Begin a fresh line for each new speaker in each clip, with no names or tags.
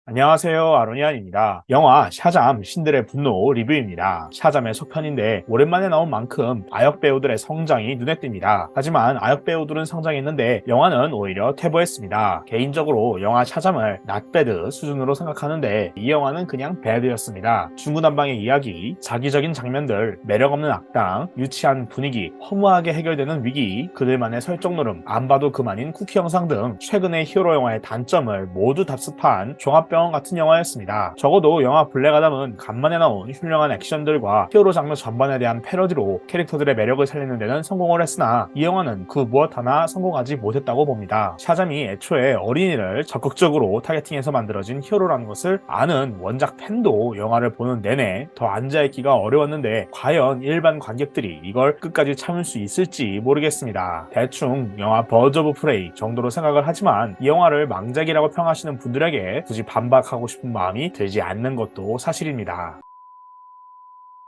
안녕하세요, 아로니안입니다. 영화 샤잠 신들의 분노 리뷰입니다. 샤잠의 속편인데 오랜만에 나온 만큼 아역 배우들의 성장이 눈에 띕니다. 하지만 아역 배우들은 성장했는데 영화는 오히려 퇴보했습니다. 개인적으로 영화 샤잠을 not bad 수준으로 생각하는데 이 영화는 그냥 bad였습니다. 중구난방의 이야기, 자기적인 장면들, 매력없는 악당, 유치한 분위기, 허무하게 해결되는 위기, 그들만의 설정 노름, 안 봐도 그만인 쿠키 영상 등 최근의 히어로 영화의 단점을 모두 답습한 종합병원 같은 영화였습니다. 적어도 영화 블랙아담은 간만에 나온 훌륭한 액션들과 히어로 장르 전반에 대한 패러디로 캐릭터들의 매력을 살리는 데는 성공을 했으나 이 영화는 그 무엇 하나 성공하지 못했다고 봅니다. 샤잠이 애초에 어린이를 적극적으로 타겟팅해서 만들어진 히어로라는 것을 아는 원작 팬도 영화를 보는 내내 더 앉아있기가 어려웠는데 과연 일반 관객들이 이걸 끝까지 참을 수 있을지 모르겠습니다. 대충 영화 버즈 오브 프레이 정도로 생각을 하지만 이 영화를 망작이라고 평하시는 분들에게 굳이 반박하고 싶은 마음이 들지 않는 것도 사실입니다.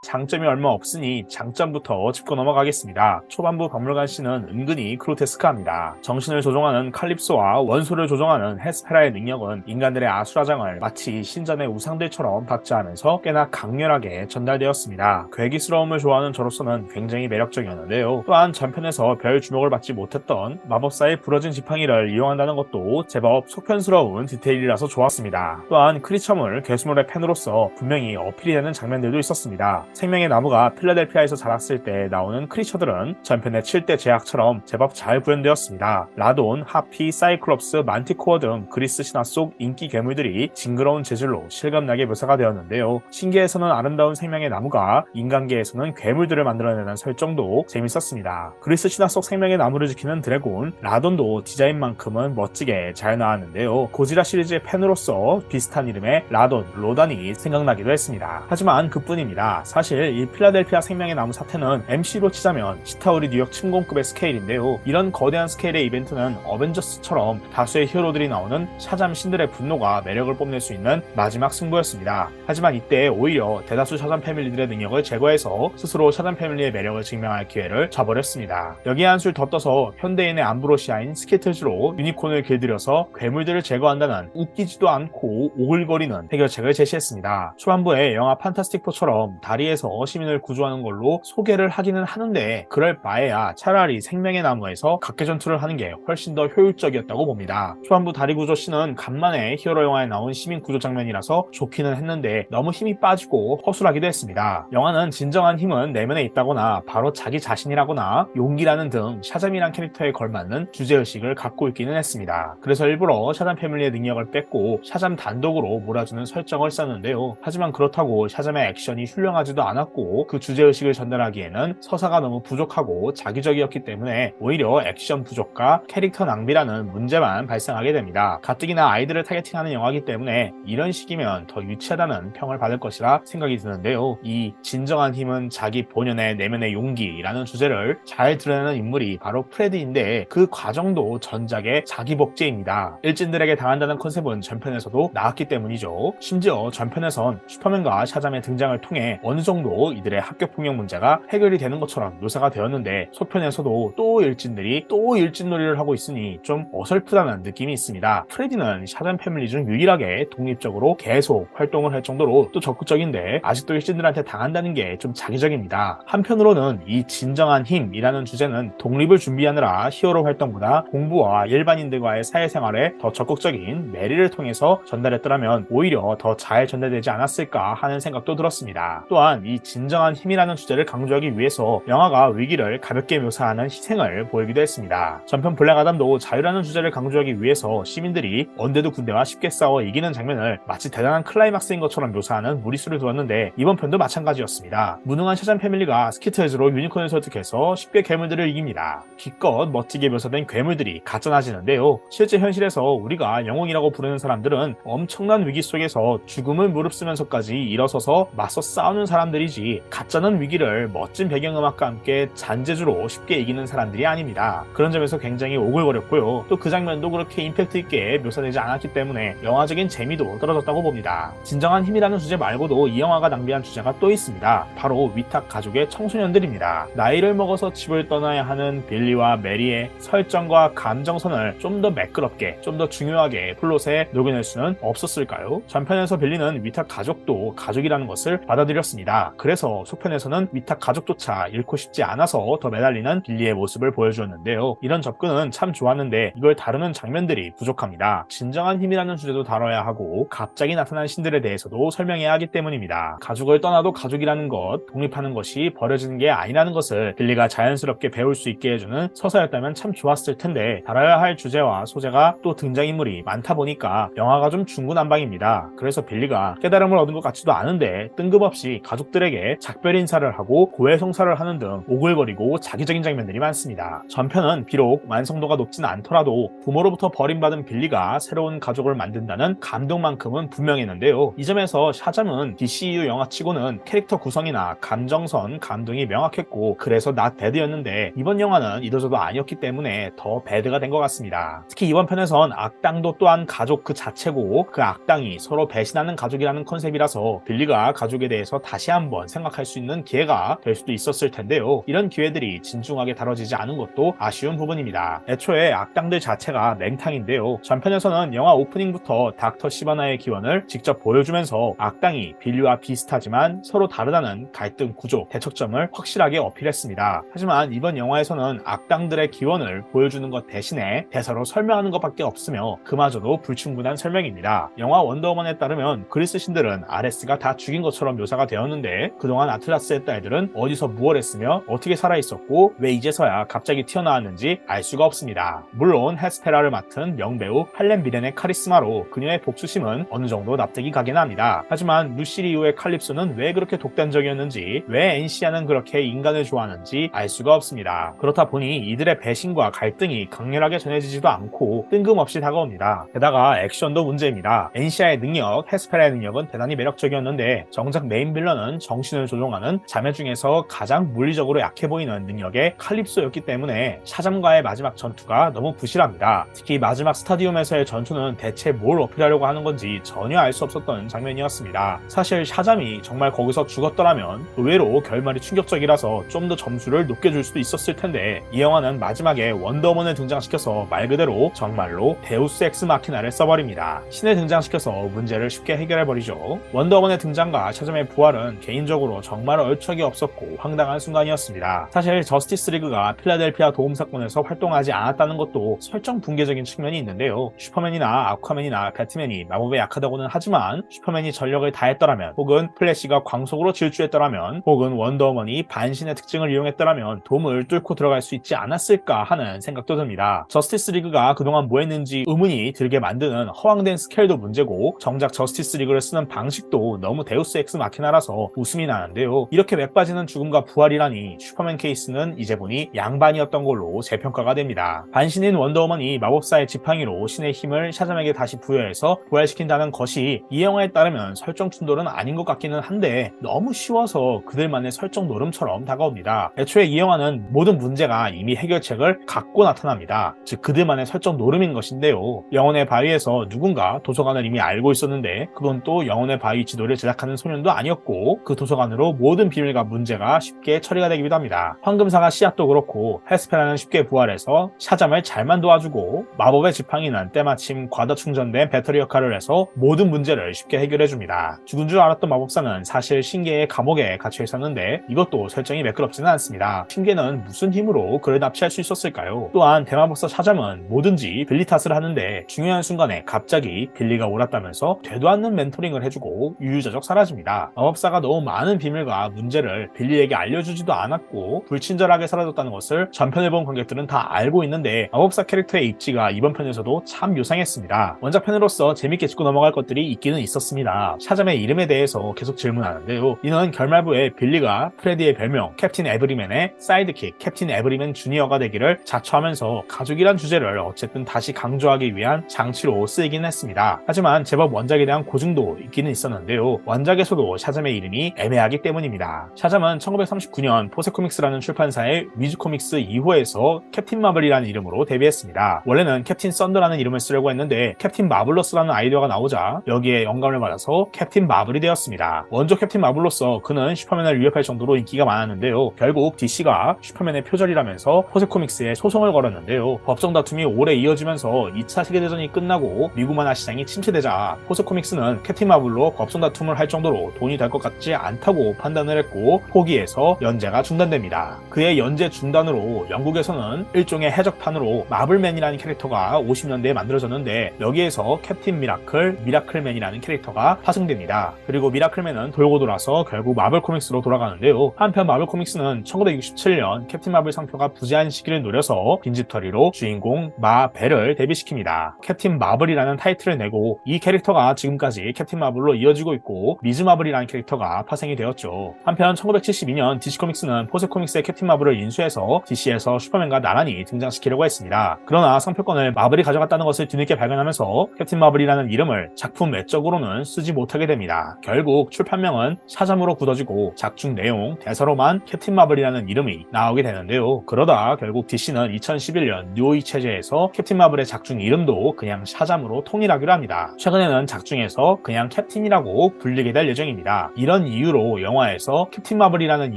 장점이 얼마 없으니 장점부터 짚고 넘어가겠습니다. 초반부 박물관 씬은 은근히 그로테스크합니다. 정신을 조종하는 칼립소와 원소를 조종하는 헤스페라의 능력은 인간들의 아수라장을 마치 신전의 우상들처럼 박제하면서 꽤나 강렬하게 전달되었습니다. 괴기스러움을 좋아하는 저로서는 굉장히 매력적이었는데요. 또한 전편에서 별 주목을 받지 못했던 마법사의 부러진 지팡이를 이용한다는 것도 제법 속편스러운 디테일이라서 좋았습니다. 또한 크리처물 괴수물의 팬으로서 분명히 어필이 되는 장면들도 있었습니다. 생명의 나무가 필라델피아에서 자랐을 때 나오는 크리처들은 전편의 7대 제약처럼 제법 잘 구현되었습니다. 라돈, 하피, 사이클롭스, 만티코어 등 그리스 신화 속 인기 괴물들이 징그러운 재질로 실감나게 묘사가 되었는데요. 신기에서는 아름다운 생명의 나무가 인간계에서는 괴물들을 만들어내는 설정도 재밌었습니다. 그리스 신화 속 생명의 나무를 지키는 드래곤, 라돈도 디자인만큼은 멋지게 잘 나왔는데요. 고지라 시리즈의 팬으로서 비슷한 이름의 라돈, 로단이 생각나기도 했습니다. 하지만 그뿐입니다. 사실 이 필라델피아 생명의 나무 사태는 MC로 치자면 시타우리 뉴욕 침공급의 스케일인데요. 이런 거대한 스케일의 이벤트는 어벤져스처럼 다수의 히어로들이 나오는 샤잠 신들의 분노가 매력을 뽐낼 수 있는 마지막 승부였습니다. 하지만 이때 오히려 대다수 샤잠 패밀리들의 능력을 제거해서 스스로 샤잠 패밀리의 매력을 증명할 기회를 줘버렸습니다. 여기에 한술 더 떠서 현대인의 암브로시아인 스키틀즈로 유니콘을 길들여서 괴물들을 제거한다는 웃기지도 않고 오글거리는 해결책을 제시했습니다. 초반부에 영화 판타스틱 4처럼 다리에서 시민을 구조하는 걸로 소개를 하기는 하는데 그럴 바에야 차라리 생명의 나무에서 각계 전투를 하는 게 훨씬 더 효율적이었다고 봅니다. 초반부 다리 구조 씬은 간만에 히어로 영화에 나온 시민 구조 장면이라서 좋기는 했는데 너무 힘이 빠지고 허술하기도 했습니다. 영화는 진정한 힘은 내면에 있다거나 바로 자기 자신이라거나 용기라는 등 샤잠이란 캐릭터에 걸맞는 주제의식을 갖고 있기는 했습니다. 그래서 일부러 샤잠 패밀리의 능력을 뺐고 샤잠 단독으로 몰아주는 설정을 썼는데요. 하지만 그렇다고 샤잠의 액션이 훌륭하지도 않았고 그 주제의식을 전달하기에는 서사가 너무 부족하고 자기적이었기 때문에 오히려 액션 부족과 캐릭터 낭비라는 문제만 발생하게 됩니다. 가뜩이나 아이들을 타겟팅하는 영화이기 때문에 이런 식이면 더 유치하다는 평을 받을 것이라 생각이 드는데요. 이 진정한 힘은 자기 본연의 내면의 용기라는 주제를 잘 드러내는 인물이 바로 프레드인데 그 과정도 전작의 자기 복제입니다. 일진들에게 당한다는 컨셉은 전편에서도 나왔기 때문이죠. 심지어 전편에선 슈퍼맨과 샤잠의 등장을 통해 어느 정도 이들의 학교폭력 문제가 해결이 되는 것처럼 묘사가 되었는데 소편에서도 또 일진들이 또 일진놀이를 하고 있으니 좀 어설프다는 느낌이 있습니다. 프레디는 샤잠 패밀리 중 유일하게 독립적으로 계속 활동을 할 정도로 또 적극적인데 아직도 일진들한테 당한다는 게 좀 자기적입니다. 한편으로는 이 진정한 힘이라는 주제는 독립을 준비하느라 히어로 활동보다 공부와 일반인들과의 사회생활에 더 적극적인 메리를 통해서 전달했더라면 오히려 더 잘 전달되지 않았을까 하는 생각도 들었습니다. 또한 이 진정한 힘이라는 주제를 강조하기 위해서 영화가 위기를 가볍게 묘사하는 희생을 보이기도 했습니다. 전편 블랙아담도 자유라는 주제를 강조하기 위해서 시민들이 언데드 군대와 쉽게 싸워 이기는 장면을 마치 대단한 클라이막스인 것처럼 묘사하는 무리수를 두었는데 이번 편도 마찬가지였습니다. 무능한 샤잠 패밀리가 스키트즈로 유니콘을 설득해서 쉽게 괴물들을 이깁니다. 기껏 멋지게 묘사된 괴물들이 가짜나지는데요. 실제 현실에서 우리가 영웅이라고 부르는 사람들은 엄청난 위기 속에서 죽음을 무릅쓰면서까지 일어서서 맞서 싸우는 사람 사람들이지 가짜는 위기를 멋진 배경음악과 함께 잔재주로 쉽게 이기는 사람들이 아닙니다. 그런 점에서 굉장히 오글거렸고요. 또 그 장면도 그렇게 임팩트 있게 묘사되지 않았기 때문에 영화적인 재미도 떨어졌다고 봅니다. 진정한 힘이라는 주제 말고도 이 영화가 낭비한 주제가 또 있습니다. 바로 위탁 가족의 청소년들입니다. 나이를 먹어서 집을 떠나야 하는 빌리와 메리의 설정과 감정선을 좀 더 매끄럽게, 좀 더 중요하게 플롯에 녹여낼 수는 없었을까요? 전편에서 빌리는 위탁 가족도 가족이라는 것을 받아들였습니다. 그래서 속편에서는 위탁 가족조차 잃고 싶지 않아서 더 매달리는 빌리의 모습을 보여주었는데요. 이런 접근은 참 좋았는데 이걸 다루는 장면들이 부족합니다. 진정한 힘이라는 주제도 다뤄야 하고 갑자기 나타난 신들에 대해서도 설명해야 하기 때문입니다. 가족을 떠나도 가족이라는 것, 독립하는 것이 버려지는 게 아니라는 것을 빌리가 자연스럽게 배울 수 있게 해주는 서사였다면 참 좋았을 텐데 다뤄야 할 주제와 소재가 또 등장인물이 많다 보니까 영화가 좀 중구난방입니다. 그래서 빌리가 깨달음을 얻은 것 같지도 않은데 뜬금없이 가족들에게 작별 인사를 하고 고해성사를 하는 등 오글거리고 자기적인 장면들이 많습니다. 전편은 비록 완성도가 높진 않더라도 부모로부터 버림받은 빌리가 새로운 가족을 만든다는 감동만큼은 분명했는데요. 이 점에서 샤잠은 DCU 영화치고는 캐릭터 구성이나 감정선, 감동이 명확했고 그래서 not bad였는데 이번 영화는 이도저도 아니었기 때문에 더 배드가 된 것 같습니다. 특히 이번 편에선 악당도 또한 가족 그 자체고 그 악당이 서로 배신하는 가족이라는 컨셉이라서 빌리가 가족에 대해서 다시 한번 생각할 수 있는 기회가 될 수도 있었을 텐데요. 이런 기회들이 진중하게 다뤄지지 않은 것도 아쉬운 부분입니다. 애초에 악당들 자체가 맹탕인데요. 전편에서는 영화 오프닝부터 닥터 시바나의 기원을 직접 보여주면서 악당이 빌리와 비슷하지만 서로 다르다는 갈등 구조, 대척점을 확실하게 어필했습니다. 하지만 이번 영화에서는 악당들의 기원을 보여주는 것 대신에 대사로 설명하는 것밖에 없으며 그마저도 불충분한 설명입니다. 영화 원더우먼에 따르면 그리스 신들은 아레스가 다 죽인 것처럼 묘사가 되었는데 그동안 아틀라스의 딸들은 어디서 무엇 했으며 어떻게 살아있었고 왜 이제서야 갑자기 튀어나왔는지 알 수가 없습니다. 물론 헤스페라를 맡은 명배우 할렘 미렌의 카리스마로 그녀의 복수심은 어느 정도 납득이 가긴 합니다. 하지만 루시 리우의 칼립소는 왜 그렇게 독단적이었는지 왜 엔시아는 그렇게 인간을 좋아하는지 알 수가 없습니다. 그렇다 보니 이들의 배신과 갈등이 강렬하게 전해지지도 않고 뜬금없이 다가옵니다. 게다가 액션도 문제입니다. 엔시아의 능력, 헤스페라의 능력은 대단히 매력적이었는데 정작 메인 빌런은 정신을 조종하는 자매 중에서 가장 물리적으로 약해 보이는 능력의 칼립소였기 때문에 샤잠과의 마지막 전투가 너무 부실합니다. 특히 마지막 스타디움에서의 전투는 대체 뭘 어필하려고 하는 건지 전혀 알 수 없었던 장면이었습니다. 사실 샤잠이 정말 거기서 죽었더라면 의외로 결말이 충격적이라서 좀 더 점수를 높게 줄 수도 있었을 텐데 이 영화는 마지막에 원더우먼을 등장시켜서 말 그대로 정말로 데우스 엑스 마키나를 써버립니다. 신을 등장시켜서 문제를 쉽게 해결해버리죠. 원더우먼의 등장과 샤잠의 부활은 개인적으로 정말 얼척이 없었고 황당한 순간이었습니다. 사실 저스티스 리그가 필라델피아 도움 사건에서 활동하지 않았다는 것도 설정 붕괴적인 측면이 있는데요. 슈퍼맨이나 아쿠아맨이나 배트맨이 마법에 약하다고는 하지만 슈퍼맨이 전력을 다했더라면 혹은 플래시가 광속으로 질주했더라면 혹은 원더우먼이 반신의 특징을 이용했더라면 도움을 뚫고 들어갈 수 있지 않았을까 하는 생각도 듭니다. 저스티스 리그가 그동안 뭐 했는지 의문이 들게 만드는 허황된 스케일도 문제고 정작 저스티스 리그를 쓰는 방식도 너무 데우스 엑스 마키나라서 웃음이 나는데요. 이렇게 맥 빠지는 죽음과 부활이라니 슈퍼맨 케이스는 이제 보니 양반이었던 걸로 재평가가 됩니다. 반신인 원더우먼이 마법사의 지팡이로 신의 힘을 샤잠에게 다시 부여해서 부활시킨다는 것이 이 영화에 따르면 설정 충돌은 아닌 것 같기는 한데 너무 쉬워서 그들만의 설정 노름처럼 다가옵니다. 애초에 이 영화는 모든 문제가 이미 해결책을 갖고 나타납니다. 즉 그들만의 설정 노름인 것인데요. 영혼의 바위에서 누군가 도서관을 이미 알고 있었는데 그건 또 영혼의 바위 지도를 제작하는 소년도 아니었고 그 도서관으로 모든 비밀과 문제가 쉽게 처리가 되기도 합니다. 황금사가 씨앗도 그렇고 헤스페라는 쉽게 부활해서 샤잠을 잘만 도와주고 마법의 지팡이는 때마침 과다 충전된 배터리 역할을 해서 모든 문제를 쉽게 해결해줍니다. 죽은 줄 알았던 마법사는 사실 신계의 감옥에 갇혀 있었는데 이것도 설정이 매끄럽지는 않습니다. 신계는 무슨 힘으로 그를 납치할 수 있었을까요? 또한 대마법사 샤잠은 뭐든지 빌리 탓을 하는데 중요한 순간에 갑자기 빌리가 옳았다면서 되도 않는 멘토링을 해주고 유유자적 사라집니다. 마법사가 너무 많은 비밀과 문제를 빌리에게 알려주지도 않았고 불친절하게 사라졌다는 것을 전편을 본 관객들은 다 알고 있는데 마법사 캐릭터의 입지가 이번 편에서도 참 묘상했습니다. 원작편으로서 재밌게 짚고 넘어갈 것들이 있기는 있었습니다. 샤잠의 이름에 대해서 계속 질문하는데요. 이는 결말부에 빌리가 프레디의 별명 캡틴 에브리맨의 사이드킥 캡틴 에브리맨 주니어가 되기를 자처하면서 가족이란 주제를 어쨌든 다시 강조하기 위한 장치로 쓰이긴 했습니다. 하지만 제법 원작에 대한 고증도 있기는 있었는데요. 원작에서도 샤잠의 이름이 이름이 애매하기 때문입니다. 샤잠은 1939년 포세코믹스라는 출판사의 위즈코믹스 2호에서 캡틴 마블이라는 이름으로 데뷔했습니다. 원래는 캡틴 썬더라는 이름을 쓰려고 했는데 캡틴 마블러스라는 아이디어가 나오자 여기에 영감을 받아서 캡틴 마블이 되었습니다. 먼저 캡틴 마블로서 그는 슈퍼맨을 위협할 정도로 인기가 많았는데요. 결국 DC가 슈퍼맨의 표절이라면서 포세코믹스에 소송을 걸었는데요. 법정 다툼이 오래 이어지면서 2차 세계대전이 끝나고 미국 만화 시장이 침체되자 포세코믹스는 캡틴 마블로 법정 다툼을 할 정도로 돈이 될 것 같지 않다고 판단을 했고 포기해서 연재가 중단됩니다. 그의 연재 중단으로 영국에서는 일종의 해적판으로 마블맨이라는 캐릭터가 50년대에 만들어졌는데 여기에서 캡틴 미라클, 미라클맨이라는 캐릭터가 파생됩니다. 그리고 미라클맨은 돌고 돌아서 결국 마블 코믹스로 돌아가는데요. 한편 마블 코믹스는 1967년 캡틴 마블 상표가 부재한 시기를 노려서 빈집털이로 주인공 마벨을 데뷔시킵니다. 캡틴 마블이라는 타이틀을 내고 이 캐릭터가 지금까지 캡틴 마블로 이어지고 있고 미즈 마블이라는 캐릭터가 파생이 되었죠. 한편 1972년 DC 코믹스는 포세 코믹스의 캡틴 마블을 인수해서 DC에서 슈퍼맨과 나란히 등장시키려고 했습니다. 그러나 상표권을 마블이 가져갔다는 것을 뒤늦게 발견하면서 캡틴 마블이라는 이름을 작품 외적으로는 쓰지 못하게 됩니다. 결국 출판명은 샤잠으로 굳어지고 작중 내용, 대사로만 캡틴 마블이라는 이름이 나오게 되는데요. 그러다 결국 DC는 2011년 뉴오이 체제에서 캡틴 마블의 작중 이름도 그냥 샤잠으로 통일하기로 합니다. 최근에는 작중에서 그냥 캡틴이라고 불리게 될 예정입니다. 이런 이유로 영화에서 캡틴 마블이라는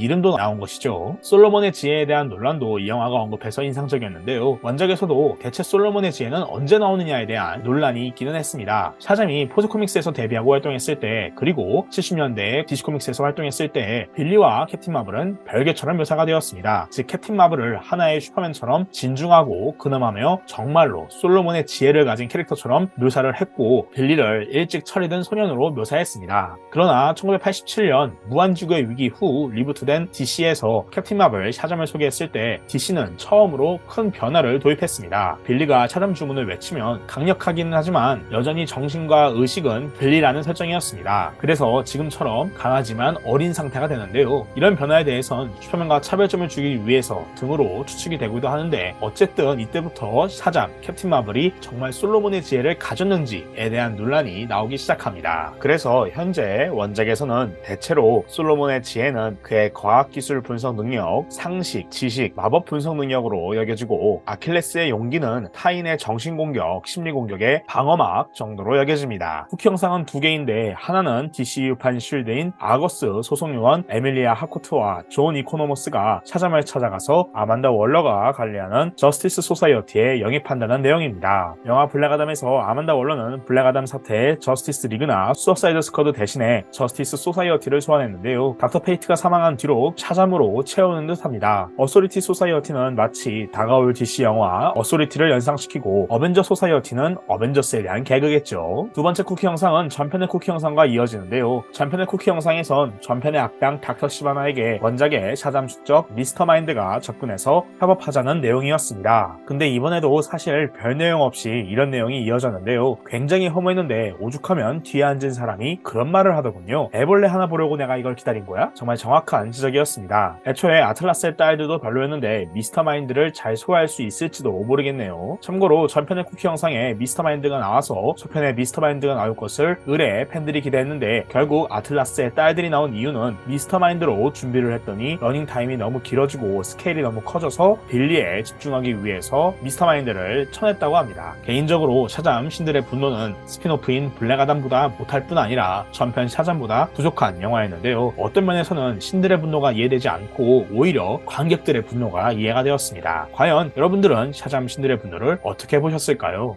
이름도 나온 것이죠. 솔로몬의 지혜에 대한 논란도 이 영화가 언급해서 인상적이었는데요. 원작에서도 대체 솔로몬의 지혜는 언제 나오느냐에 대한 논란이 있기는 했습니다. 샤잠이 포스코믹스에서 데뷔하고 활동했을 때 그리고 70년대에 DC코믹스에서 활동했을 때 빌리와 캡틴 마블은 별개처럼 묘사가 되었습니다. 즉 캡틴 마블을 하나의 슈퍼맨처럼 진중하고 근엄하며 정말로 솔로몬의 지혜를 가진 캐릭터처럼 묘사를 했고 빌리를 일찍 철이 든 소년으로 묘사했습니다. 그러나 1987년 무한지구의 위기 후 리부트된 DC에서 캡틴 마블 샤잠을 소개했을 때 DC는 처음으로 큰 변화를 도입했습니다. 빌리가 샤잠 주문을 외치면 강력하기는 하지만 여전히 정신과 의식은 빌리라는 설정이었습니다. 그래서 지금처럼 강하지만 어린 상태가 되는데요. 이런 변화에 대해선 슈퍼맨과 차별점을 주기 위해서 등으로 추측이 되기도 하는데 어쨌든 이때부터 샤잠, 캡틴 마블이 정말 솔로몬의 지혜를 가졌는지에 대한 논란이 나오기 시작합니다. 그래서 현재 원작에서는 대체로 솔로몬의 지혜는 그의 과학기술 분석 능력, 상식, 지식, 마법 분석 능력으로 여겨지고 아킬레스의 용기는 타인의 정신공격, 심리공격의 방어막 정도로 여겨집니다. 후키 영상은 두 개인데 하나는 DCU판 쉴드인 아거스 소속요원 에밀리아 하코트와 존 이코노모스가 샤잠을 찾아가서 아만다 월러가 관리하는 저스티스 소사이어티에 영입한다는 내용입니다. 영화 블랙아담에서 아만다 월러는 블랙아담 사태의 저스티스 리그나 수어사이드 스쿼드 대신에 저스티스 소사이어티를 소환했는데요. 닥터 페이트가 사망한 뒤로 샤잠으로 채우는 듯합니다. 어소리티 소사이어티는 마치 다가올 DC 영화 어소리티를 연상시키고 어벤져 소사이어티는 어벤져스에 대한 개그겠죠. 두 번째 쿠키 영상은 전편의 쿠키 영상과 이어지는데요. 전편의 쿠키 영상에선 전편의 악당 닥터 시바나에게 원작의 샤잠 축적 미스터 마인드가 접근해서 협업하자는 내용이었습니다. 근데 이번에도 사실 별 내용 없이 이런 내용이 이어졌는데요. 굉장히 허무했는데 오죽하면 뒤에 앉은 사람이 그런 말을 하더군요. 애벌레 하나 보려고 내가 이걸 기다린 거야? 정말 정확한 지적이었습니다. 애초에 아틀라스의 딸들도 별로였는데 미스터 마인드를 잘 소화할 수 있을지도 모르겠네요. 참고로 전편의 쿠키 영상에 미스터 마인드가 나와서 초편에 미스터 마인드가 나올 것을 의뢰 팬들이 기대했는데 결국 아틀라스의 딸들이 나온 이유는 미스터 마인드로 준비를 했더니 러닝타임이 너무 길어지고 스케일이 너무 커져서 빌리에 집중하기 위해서 미스터 마인드를 쳐냈다고 합니다. 개인적으로 샤잠 신들의 분노는 스피노프인 블랙아담보다 못할 뿐 아니라 전편 샤잠보다 부족한 영화였는데요. 어떤 면에서는 신들의 분노가 이해되지 않고 오히려 관객들의 분노가 이해가 되었습니다. 과연 여러분들은 샤잠 신들의 분노를 어떻게 보셨을까요?